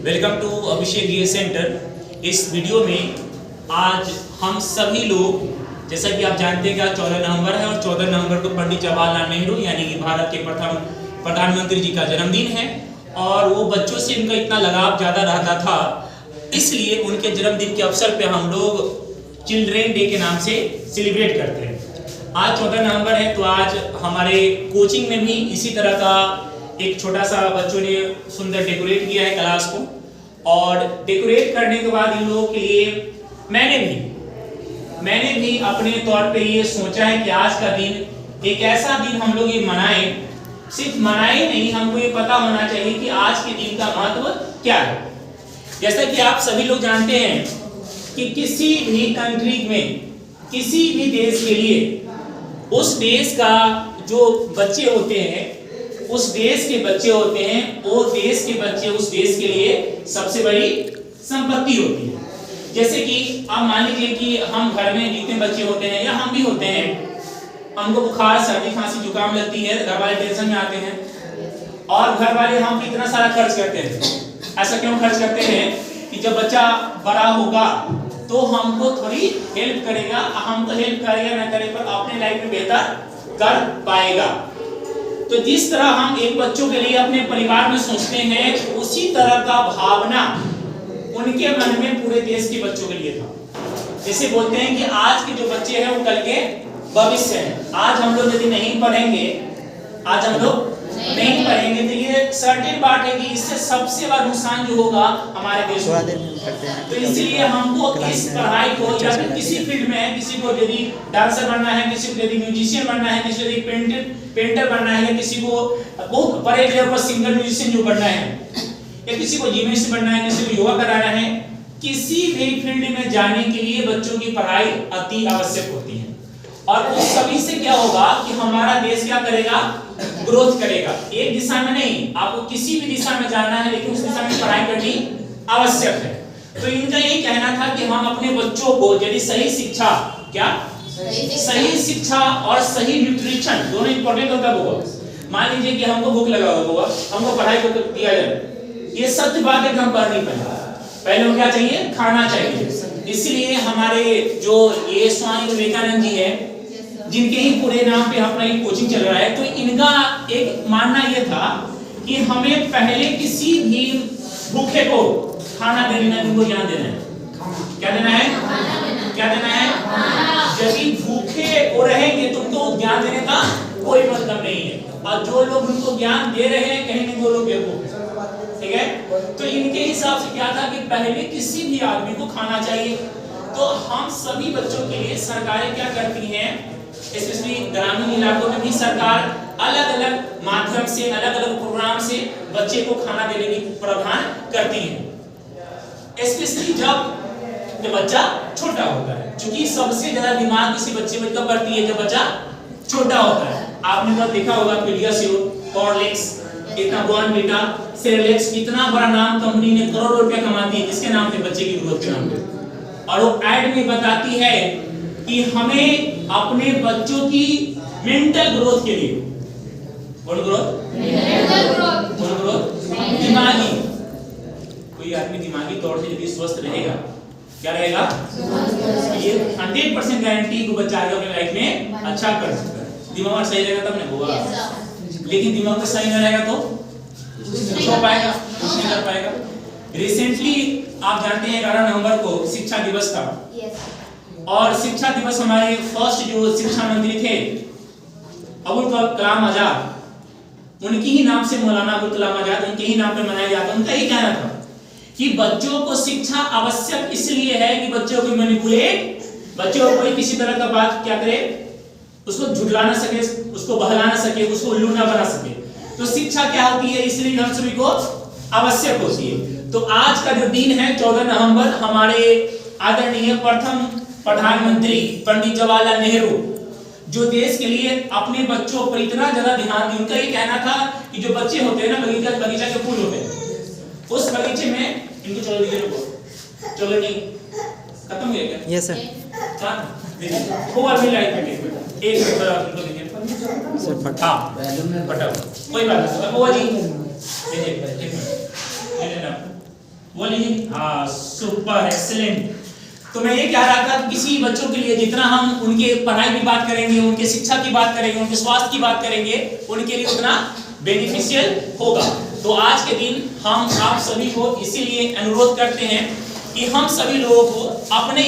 Welcome to अभिषेक ये centre. इस video में आज हम सभी लोग, जैसा कि आप जानते हैं कि आज 14 नवंबर है और 14 नवंबर को पंडित जवाहरलाल नेहरू यानी कि भारत के प्रथम प्रधानमंत्री जी का जन्मदिन है और वो बच्चों से उनका इतना लगाव ज़्यादा रहता था, इसलिए उनके जन्मदिन के अवसर पे हम लोग चिल्ड्रेन डे के नाम से सेलिब्रेट करते हैं। आज 14 नवंबर है तो आज हमारे कोचिंग में भी इसी तरह का एक छोटा सा बच्चों ने सुंदर डेकोरेट किया है क्लास को, और डेकोरेट करने के बाद इन लोगों के लिए मैंने भी अपने तौर पे ये सोचा है कि आज का दिन एक ऐसा दिन हम लोग ये मनाएं। सिर्फ मनाएं नहीं, हमको ये पता होना चाहिए कि आज के दिन का महत्व क्या है। जैसा कि आप सभी लोग जानते हैं कि किसी भी कंट्री में, किसी भी देश के लिए उस देश का जो बच्चे होते हैं, उस देश के बच्चे होते हैं, वो देश के बच्चे उस देश के लिए सबसे बड़ी संपत्ति होती है। जैसे कि आप मान लीजिए कि हम घर में जितने बच्चे होते हैं या हम भी होते हैं, हमको बुखार, सर्दी, खांसी, जुकाम लगती है, घर वाले टेंशन में आते हैं और घर वाले हम इतना सारा खर्च करते हैं। ऐसा क्यों खर्च करते हैं कि जब बच्चा बड़ा होगा तो हमको थोड़ी हेल्प करेगा, हमको हेल्प करेगा ना करे पर अपने लाइफ में बेहतर कर पाएगा। तो जिस तरह हम एक बच्चों के लिए अपने परिवार में सोचते हैं, उसी तरह का भावना उनके मन में पूरे देश के बच्चों के लिए था। जैसे बोलते हैं कि आज के जो बच्चे हैं वो कल के भविष्य हैं। आज हम लोग यदि नहीं पढ़ेंगे, आज हम लोग नहीं पढ़ेंगे तो ये सर्टेन बात है कि इससे सबसे बड़ा नुकसान जो होगा हमारे देश में। तो इसलिए हमको इस पढ़ाई को या फिर किसी फील्ड में, किसी को यदि डांसर बनना है, किसी को यदि म्यूजिशियन बनना है, किसी को यदि पेंटर बनना है, या किसी को बहुत बड़े लेवल पर सिंगर म्यूजिशियन जो बनना है, या किसी को जिमनास्ट बनना है, किसी को योगा कराना है, किसी भी फील्ड में जाने के लिए बच्चों की पढ़ाई अति आवश्यक होती है। और उस सभी से क्या होगा कि हमारा देश क्या करेगा, ग्रोथ करेगा। एक दिशा में नहीं, आपको किसी भी दिशा में जाना है, लेकिन उस दिशा में पढ़ाई करनी आवश्यक है। तो इनका ये कहना था कि हम अपने बच्चों को यदि सही शिक्षा, क्या सही शिक्षा और सही न्यूट्रिशन दोनों इंपॉर्टेंट होता है। मान लीजिए कि हमको भूख लगा होगा, हमको पढ़ाई को दिया जाए, ये सत्य बात है कि हम पढ़ नहीं पाएंगे। पहले क्या चाहिए, खाना चाहिए। इसलिए हमारे जो ये स्वामी विवेकानंद जी है, जिनके ही पूरे नाम पे अपना एक कोचिंग चल रहा है, तो इनका एक मानना यह था कि हमें पहले किसी भी भूखे को खाना देना, उनको ज्ञान देना है। क्या देना है, क्या देना है? यदि भूखे वो रहेंगे तो उनको ज्ञान देने का कोई मतलब नहीं है, और जो लोग उनको ज्ञान दे रहे हैं कहीं ना वो लोग बेवकूफ है। ठीक है, तो इनके हिसाब से क्या था कि पहले किसी भी आदमी को खाना चाहिए। तो हम सभी बच्चों के लिए सरकारें क्या करती हैं, स्पेशली ग्रामीण इलाकों में भी सरकार अलग अलग माध्यम से, अलग अलग प्रोग्राम से बच्चे को खाना देने की प्रावधान करती है। स्पेशली जब बच्चा छोटा होता है, क्योंकि सबसे ज्यादा दिमाग किसी बच्चे में कब बढ़ती है, जब बच्चा छोटा होता है। आपने तो देखा होगा पीडियाश्योर, हॉर्लिक्स, इतना बॉर्नविटा, सेरेलैक्स, इतना बड़ा नाम कंपनी ने करोड़ों रुपया कमाती है जिसके नाम पे, बच्चे की ग्रोथ के नाम पे। और वो एड में बताती है कि हमें अपने बच्चों की मेंटल ग्रोथ के लिए, कौन ग्रोथ, दिमागी, कोई आदमी दिमागी तौर से यदि स्वस्थ रहेगा, क्या रहेगा, ये 100% गारंटी कि बच्चा आगे अपने लाइफ में अच्छा कर सकता है। दिमाग सही रहेगा तब नहीं होगा, लेकिन दिमाग तो सही नहीं रहेगा तो कुछ हो पाएगा, कुछ नहीं कर पाएगा। रिसेंटली आप जानते हैं 11 नवंबर को शिक्षा दिवस था, और शिक्षा दिवस हमारे फर्स्ट जो शिक्षा मंत्री थे अबुल कलाम आजाद, उनकी ही नाम से, मौलाना अबुल कलाम आजाद, उनके ही नाम पे मनाया जाता। उनका ही कहना था कि बच्चों को शिक्षा आवश्यक इसलिए है कि बच्चों को मैनिपुलेट, बच्चों को कोई किसी तरह का बात क्या करे, उसको झुठला ना सके, उसको बहला ना सके, उसको उल्लू ना बना सके। तो शिक्षा क्या होती है, इसलिए हम सभी को आवश्यक होती है। तो आज का जो दिन है 14 नवंबर, हमारे आदरणीय प्रथम प्रधानमंत्री पंडित जवाहरलाल नेहरू, जो देश के लिए अपने बच्चों पर इतना ज्यादा ध्यान दिए। उनका ये कहना था कि जो बच्चे होते हैं ना, बगीचा के फूल होते हैं, उस बगीचे में इनको चलो दीजिए, चलो नहीं खत्म हो गया, यस सर, हां देखिए खूब अभी लाइट में एक इनको दीजिए सर, फटा फटा, कोई बात नहीं, वो जी देखिए, ठीक है, ये लेना बोलिए। हाँ, सुपर, एक्सीलेंट। तो मैं ये कह रहा था कि किसी बच्चों के लिए जितना हम उनके पढ़ाई की बात करेंगे, उनके शिक्षा की बात करेंगे, उनके स्वास्थ्य की बात करेंगे, उनके लिए उतना बेनिफिशियल होगा। तो आज के दिन हम आप सभी को इसीलिए अनुरोध करते हैं कि हम सभी लोगों को अपने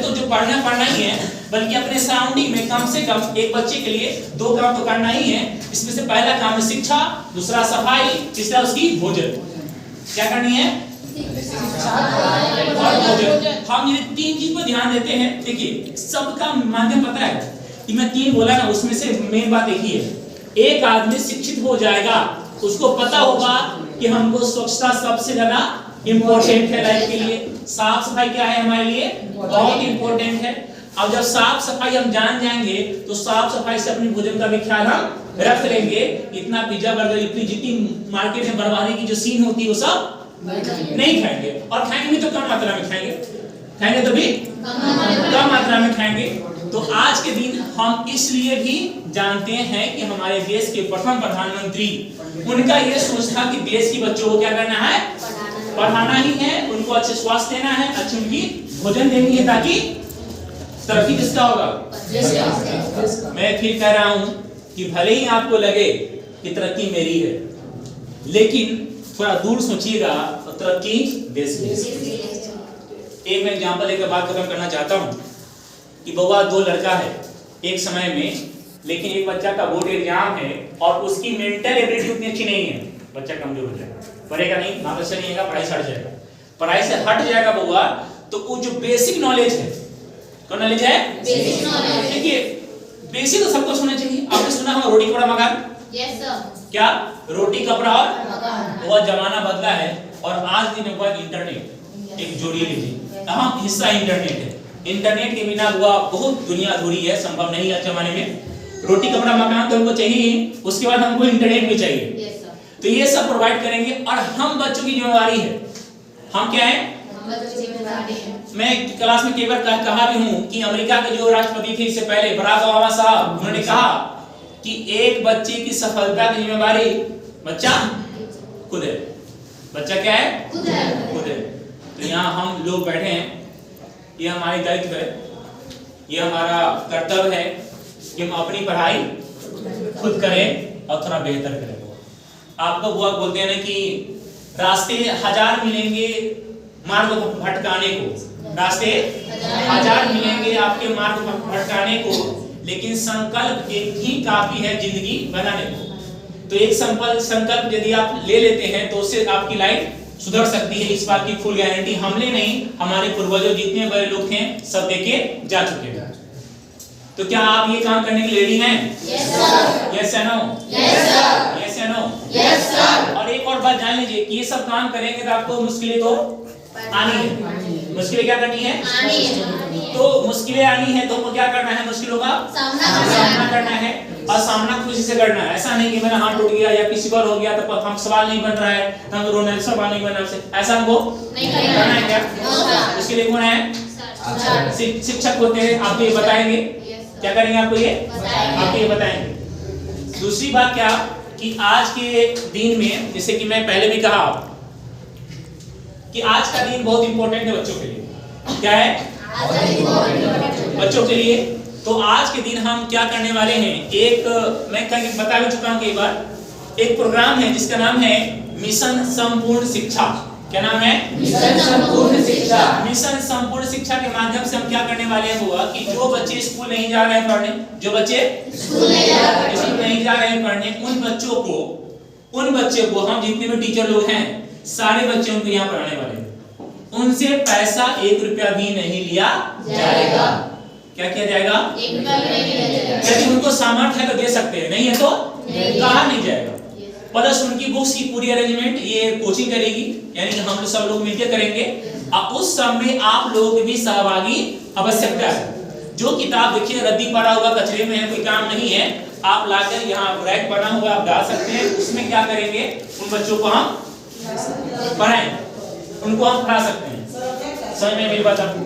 तो जो पढ़ना ही है, बल्कि अपने सराउंडिंग में कम से कम एक बच्चे के लिए 2 काम तो करना ही है। इसमें से पहला काम है शिक्षा, दूसरा सफाई, तीसरा उसकी भोजन। क्या करनी है? और भोजन। हम ये 3 चीज पर ध्यान देते हैं। देखिए, सबका माध्यम पता है कि मैं 3 बोला ना, उसमें से मेन बात एक ही है। एक आदमी शिक्षित हो जाएगा, उसको पता होगा कि हमको स्वच्छता सबसे ज्यादा इंपॉर्टेंट है लाइफ के लिए। साफ सफाई क्या है हमारे लिए? बहुत इंपॉर्टेंट है। अब जब साफ सफाई हम जान जाएंगे तो साफ सफाई से अपने भोजन का भी ख्याल हम रख लेंगे। इतना पिज्जा बर्गर, इतनी जितनी मार्केट में बर्बादी की जो सीन होती है वो सब नहीं खाएंगे, और खाएंगे भी तो कम मात्रा में खाएंगे तो भी कम मात्रा में खाएंगे। तो आज के दिन हम इसलिए भी जानते हैं कि हमारे देश के प्रथम प्रधानमंत्री, उनका ये सोच था कि देश के बच्चों को क्या करना है? पढ़ाना ही है, उनको अच्छे स्वास्थ्य देना है, अच्छी उनकी भोजन देनी है, ताकि तरक्की किसका होगा? मैं फिर कह रहा हूं कि भले ही आपको लगे कि तरक्की मेरी है, लेकिन थोड़ा दूर सोचिएगा तो तरक्की देश की। एक मैं एग्जांपल लेकर बात खत्म करना चाहता हूं कि बउआ 2 लड़का है एक समय में, लेकिन एक बच्चा का बोर्ड एग्जाम है और उसकी मेंटल एबिलिटी उतनी अच्छी नहीं है, बच्चा कमजोर हो जाएगा, पढ़ेगा नहीं, मार्क्स नहीं आएगा, पढ़ाई से हट जाएगा। पढ़ाई से हट जाएगा बउआ, तो वो जो बेसिक नॉलेज है, कौन नॉलेज है? Basic knowledge. देखिए, बेसिक तो सबको सुनना चाहिए। आपने सुना है रोटी कपड़ा मकान? Yes sir. क्या? रोटी कपड़ा और मकान। बहुत जमाना बदला है, और आज दिन में इंटरनेट एक जोड़िए लीजिए, अहम हिस्सा इंटरनेट है। इंटरनेट के बिना हुआ बहुत दुनिया अधूरी है, संभव नहीं है। जमाने में रोटी कपड़ा मकान तो हमको चाहिए, उसके बाद हमको इंटरनेट भी चाहिए। तो ये सब प्रोवाइड करेंगे, और हम बच्चों की जिम्मेवारी है। हम क्या है? मैं क्लास में कई बार कहा भी हूं कि अमेरिका के जो राष्ट्रपति थे इससे पहले, बराक ओबामा साहब, उन्होंने कहा कि एक बच्चे की सफलता की जिम्मेवारी बच्चा खुद है। बच्चा क्या है? खुद है। तो यहाँ हम लोग बैठे हैं, ये हमारी दायित्व है, ये हमारा कर्तव्य है कि हम अपनी पढ़ाई खुद करें और थोड़ा बेहतर करें। आपको हुआ बोलते हैं ना कि रास्ते 1000 मिलेंगे मार्ग भटकाने को, रास्ते 1000 मिलेंगे आपके मार्ग भटकाने को, लेकिन संकल्प एक ही काफी है जिंदगी बनाने को। तो एक संकल्प यदि आप ले लेते हैं तो उससे आपकी लाइफ सुधर सकती है। इस बात की फुल गारंटी हमने नहीं, हमारे पूर्वजों जितने बड़े लोग थे सब देके जा चुके हैं। तो क्या आप ये काम करने के लिए रेडी हैं? Yes sir. यस या नो? Yes sir. यस या नो? Yes sir. और एक और बात जान लीजिए कि ये सब काम करेंगे तो आपको मुश्किलें तो आनी है। मुश्किलें क्या करनी है? आनी है। तो मुश्किलें आनी है तो हमको क्या करना है? मुश्किलों का सामना करना है, और सामना खुशी से करना है। ऐसा नहीं कि मेरा हाथ टूट गया या किसी पर हो गया तो हम सवाल नहीं बन रहा है, तो हम रोने सवाल नहीं बन रहा है, ऐसा हमको नहीं करना है। क्या उसके लिए कौन है? शिक्षक होते हैं। आप ये बताएंगे क्या करेंगे? आपको ये बताएंगे। दूसरी बात क्या कि आज के दिन में, जैसे कि मैं पहले भी कहा कि आज का दिन बहुत इंपॉर्टेंट है बच्चों के लिए। क्या है? बच्चों के लिए। तो आज के दिन हम क्या करने वाले हैं? एक मैं बता भी चुका हूं कई बार, एक प्रोग्राम है जिसका नाम है मिशन संपूर्ण शिक्षा। क्या नाम है? मिशन संपूर्ण शिक्षा। मिशन संपूर्ण शिक्षा के माध्यम से हम क्या करने वाले हैं हुआ कि जो बच्चे स्कूल नहीं जा रहे हैं पढ़ने, जो बच्चे स्कूल नहीं जा रहे हैं पढ़ने, उन बच्चों को हम जितने भी टीचर लोग हैं सारे बच्चे उनको यहाँ पढ़ाने वाले हैं। उनसे पैसा 1 रुपया भी नहीं लिया जाएगा। क्या किया जाएगा? 1 रुपया भी नहीं लिया जाएगा। यदि उनको सामर्थ्य है तो दे सकते हैं, नहीं है तो कहा नहीं जाएगा। प्लस उनकी बुक्स की पूरी अरेंजमेंट ये कोचिंग करेगी, यानी कि हम सब लोग मिलकर करेंगे। अब उस समय आप लोग भी सहभागी आवश्यकता है। जो किताब देखिए रद्दी पड़ा हुआ कचरे में है, कोई काम नहीं है, आप लाकर यहाँ रैक बना हुआ आप डाल सकते हैं। उसमें क्या करेंगे? उन बच्चों को हम पढ़ाएं, उनको हम पढ़ा सकते हैं। समझ में मेरी बात आपको?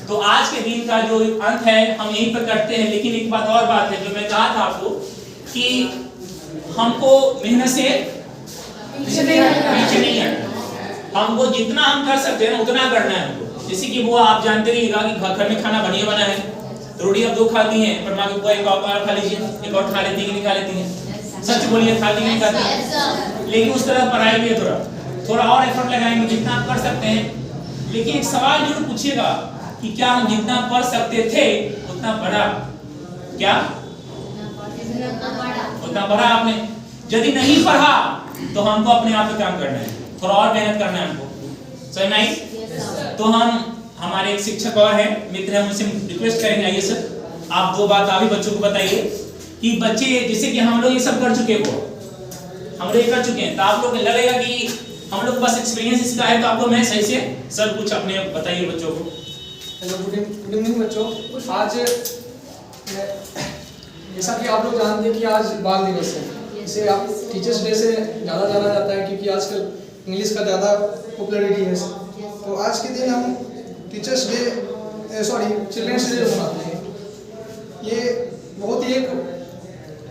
तो आज के दिन का जो अंत है हम यहीं पर करते हैं। लेकिन एक बात और बात है जो मैं कहा था आपको कि हमको मेहनत से पीछे नहीं हटना। हमको जितना हम कर सकते हैं ना उतना करना है हमको। जैसे कि वो आप जानते रहिएगा कि घर में खाना बढ़िया बना है, रोटी आप 2 खाती हैं, पर माँ की बुआ एक और खा लीजिए, एक और खा लेती है कि नहीं खा लेती है? सच बोलिए, खाती नहीं खाती? लेकिन उस तरह पढ़ाई भी है, थोड़ा और एफर्ट लगाएंगे जितना आप कर सकते हैं। लेकिन एक सवाल जरूर पूछिएगा कि क्या हम जितना पढ़ सकते थे उतना पढ़ा? क्या उतना पढ़ा आपने? यदि नहीं पढ़ा तो हमको अपने आप पे काम करना है, थोड़ा और मेहनत करना है हमको। सही नहीं? तो हम हमारे एक शिक्षक और है, मित्र है, उनसे रिक्वेस्ट करेंगे, आइए सर आप 2 बात अभी बच्चों को बताइए कि बच्चे जैसे कि हम लोग ये सब कर चुके हैं, हम लोग ये कर चुके हैं, तो आप लोग लगेगा कि हम लोग बस एक्सपीरियंस इसका है तो आपको मैं सही से सर कुछ अपने बताइए बच्चों को। हेलो, गुड इवनिंग बच्चों। आज जैसा कि आप लोग जानते हैं कि आज बाल दिवस है, इसे आप टीचर्स डे से ज़्यादा जाना जाता है क्योंकि आजकल इंग्लिश का ज़्यादा पॉपुलैरिटी है। तो आज के दिन हम टीचर्स डे चिल्ड्रंस डे मनाते हैं। ये बहुत ही एक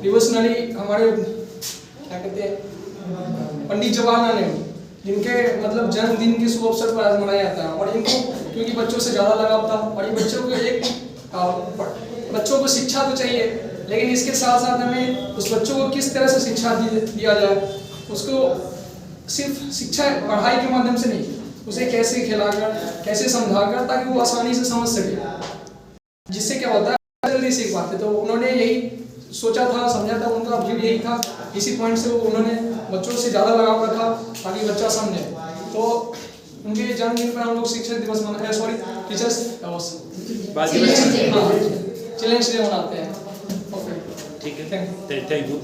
रिवोल्यूशनरी हमारे क्या कहते हैं पंडित जवाहरलाल नेहरू, जिनके मतलब जन्मदिन के शुभ अवसर पर आज मनाया जाता है। और इनको क्योंकि बच्चों से ज़्यादा लगाव था और ये बच्चों को शिक्षा तो चाहिए, लेकिन इसके साथ साथ हमें उस बच्चों को किस तरह से शिक्षा दिया जाए, उसको सिर्फ शिक्षा पढ़ाई के माध्यम से नहीं, उसे कैसे खिलाकर कैसे समझाकर ताकि वो आसानी से समझ सके, जिससे क्या होता है जल्दी सीख पाते। तो उन्होंने यही सोचा था, समझा था, उनका व्यू यही था। इसी पॉइंट से उन्होंने बच्चों से ज़्यादा लगाव रखा ताकि बच्चा समझे। तो उनके जन्मदिन पर हम लोग शिक्षक दिवस टीचर्स चिल्ड्रंस डे मनाते हैं। ओके, ठीक है, थैंक यू।